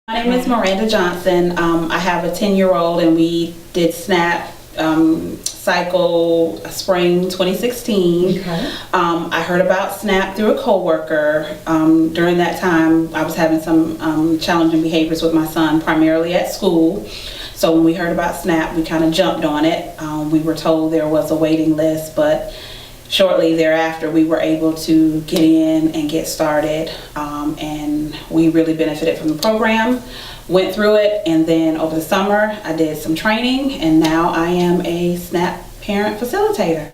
My name is Miranda Johnson. I have a 10-year-old and we did SNAP cycle spring 2016. Okay. I heard about SNAP through a coworker. During that time, I was having some challenging behaviors with my son, primarily at school. So when we heard about SNAP, we kind of jumped on it. We were told there was a waiting list, but shortly thereafter, we were able to get in and get started, and we really benefited from the program, went through it, and then over the summer, I did some training, and now I am a SNAP parent facilitator.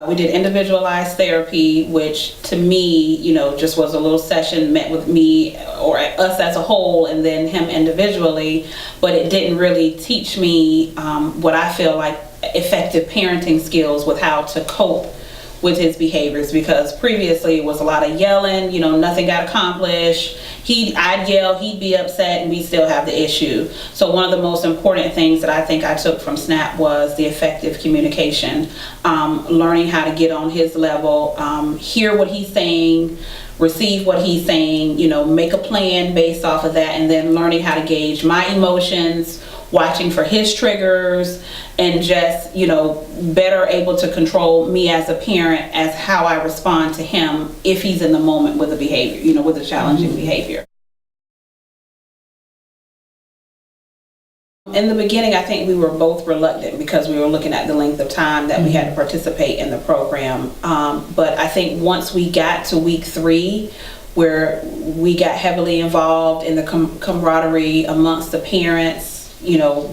We did individualized therapy, which to me, just was a little session met with me or us as a whole and then him individually, but it didn't really teach me what I feel like effective parenting skills with how to cope with his behaviors, because previously it was a lot of yelling, nothing got accomplished. I'd yell, he'd be upset, and we still have the issue. So one of the most important things that I think I took from SNAP was the effective communication, learning how to get on his level, hear what he's saying, receive what he's saying, make a plan based off of that, and then learning how to gauge my emotions, watching for his triggers, and just, better able to control me as a parent as how I respond to him if he's in the moment with a behavior, with a challenging behavior. In the beginning, I think we were both reluctant because we were looking at the length of time that we had to participate in the program. But I think once we got to week 3, where we got heavily involved in the camaraderie amongst the parents,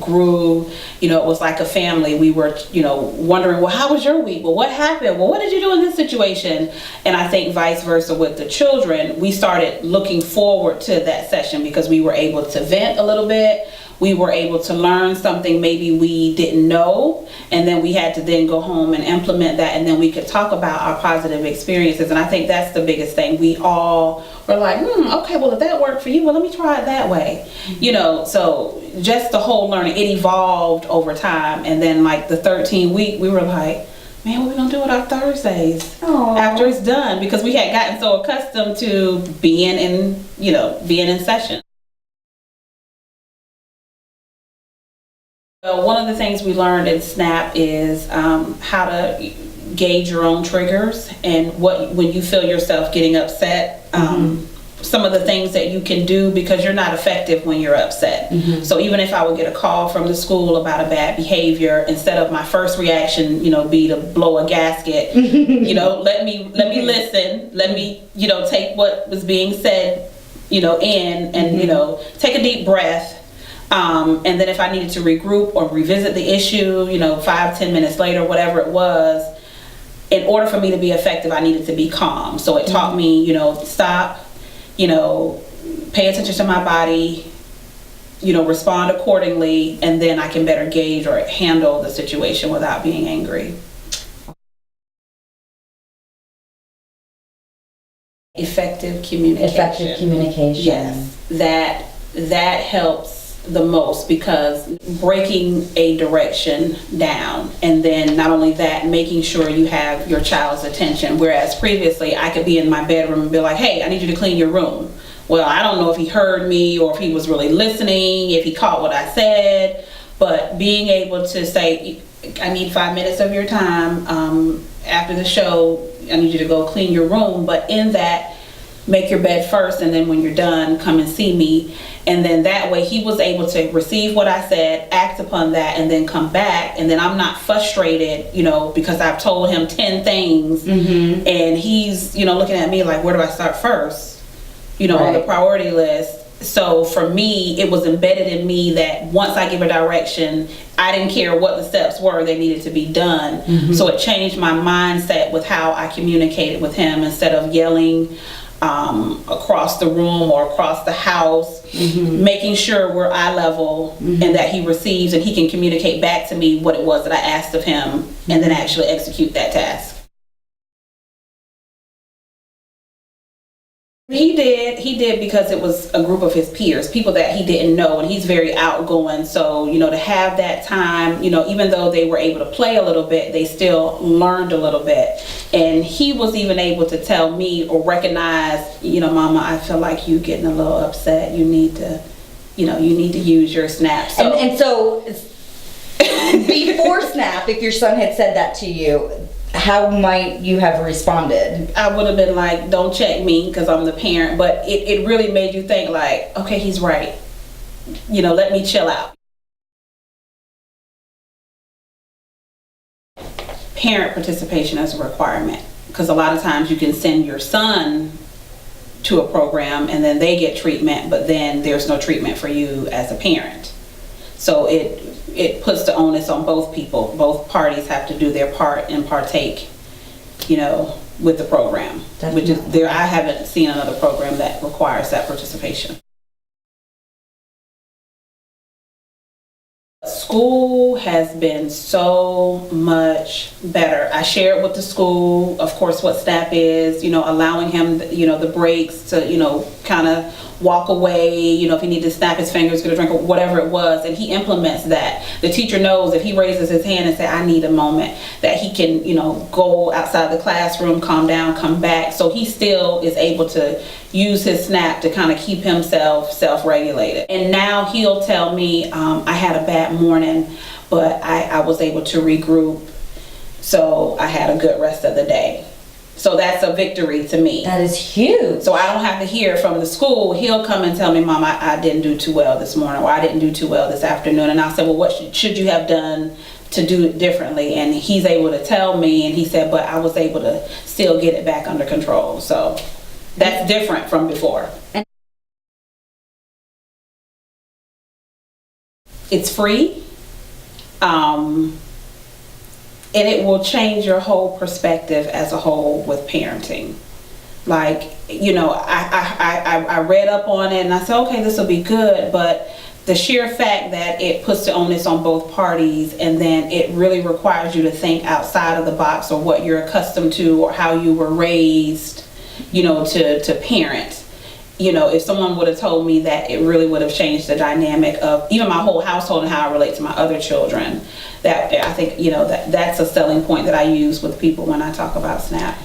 grew, it was like a family. We were, wondering, well, how was your week? Well, what happened? Well, what did you do in this situation? And I think vice versa with the children, we started looking forward to that session because we were able to vent a little bit. We were able to learn something maybe we didn't know, and then we had to then go home and implement that, and then we could talk about our positive experiences. And I think that's the biggest thing. We all were like, okay, well, if that worked for you, well, let me try it that way. So just the whole learning, it evolved over time. And then like the 13th week, we were like, man, what are we gonna do with our Thursdays after it's done? Because we had gotten so accustomed to being in session. One of the things we learned in SNAP is how to gauge your own triggers and when you feel yourself getting upset, some of the things that you can do, because you're not effective when you're upset. So even if I would get a call from the school about a bad behavior, instead of my first reaction, be to blow a gasket, let me listen, let me, take what was being said, in and, take a deep breath. And then if I needed to regroup or revisit the issue, 5-10 minutes later, whatever it was, in order for me to be effective, I needed to be calm. So it taught me, stop, pay attention to my body, respond accordingly, and then I can better gauge or handle the situation without being angry. Effective communication. Effective communication. Yes, that helps the most, because breaking a direction down, and then not only that, making sure you have your child's attention. Whereas previously I could be in my bedroom and be like, hey, I need you to clean your room. Well, I don't know if he heard me or if he was really listening, if he caught what I said, but being able to say, I need 5 minutes of your time after the show, I need you to go clean your room, but in that, make your bed first, and then when you're done, come and see me. And then that way he was able to receive what I said, act upon that, and then come back. And then I'm not frustrated, because I've told him 10 things, and he's, looking at me like, where do I start first? On the priority list. So for me, it was embedded in me that once I give a direction, I didn't care what the steps were, they needed to be done. So it changed my mindset with how I communicated with him. Instead of yelling across the room or across the house, making sure we're eye level, and that he receives and he can communicate back to me what it was that I asked of him, and then actually execute that task. He did because it was a group of his peers, people that he didn't know, and he's very outgoing. So, to have that time, even though they were able to play a little bit, they still learned a little bit. And he was even able to tell me or recognize, Mama, I feel like you getting a little upset. You need to, you need to use your SNAP. So, and so before SNAP, if your son had said that to you, how might you have responded? I would have been like, don't check me because I'm the parent. But it really made you think like, okay, he's right. Let me chill out. Parent participation is a requirement because a lot of times you can send your son to a program and then they get treatment, but then there's no treatment for you as a parent. So it puts the onus on both people. Both parties have to do their part and partake, with the program. Definitely. Which is there. I haven't seen another program that requires that participation. School has been so much better. I share it with the school, of course, what SNAP is, allowing him, the breaks to, kind of walk away, if he needed to snap his fingers, get a drink, or whatever it was, and he implements that. The teacher knows if he raises his hand and say, I need a moment, that he can, go outside the classroom, calm down, come back. So he still is able to use his SNAP to kind of keep himself self-regulated. And now he'll tell me, I had a bad morning, but I was able to regroup, so I had a good rest of the day. So that's a victory to me. That is huge. So I don't have to hear from the school. He'll come and tell me, Mom, I didn't do too well this morning, or I didn't do too well this afternoon. And I'll say, well, what should you have done to do it differently? And he's able to tell me, and he said, but I was able to still get it back under control. So that's different from before. It's free. And it will change your whole perspective as a whole with parenting. Like, I read up on it and I said, okay, this will be good, but the sheer fact that it puts the onus on both parties, and then it really requires you to think outside of the box or what you're accustomed to or how you were raised, to parent. If someone would have told me that, it really would have changed the dynamic of even my whole household and how I relate to my other children. That I think, that's a selling point that I use with people when I talk about SNAP.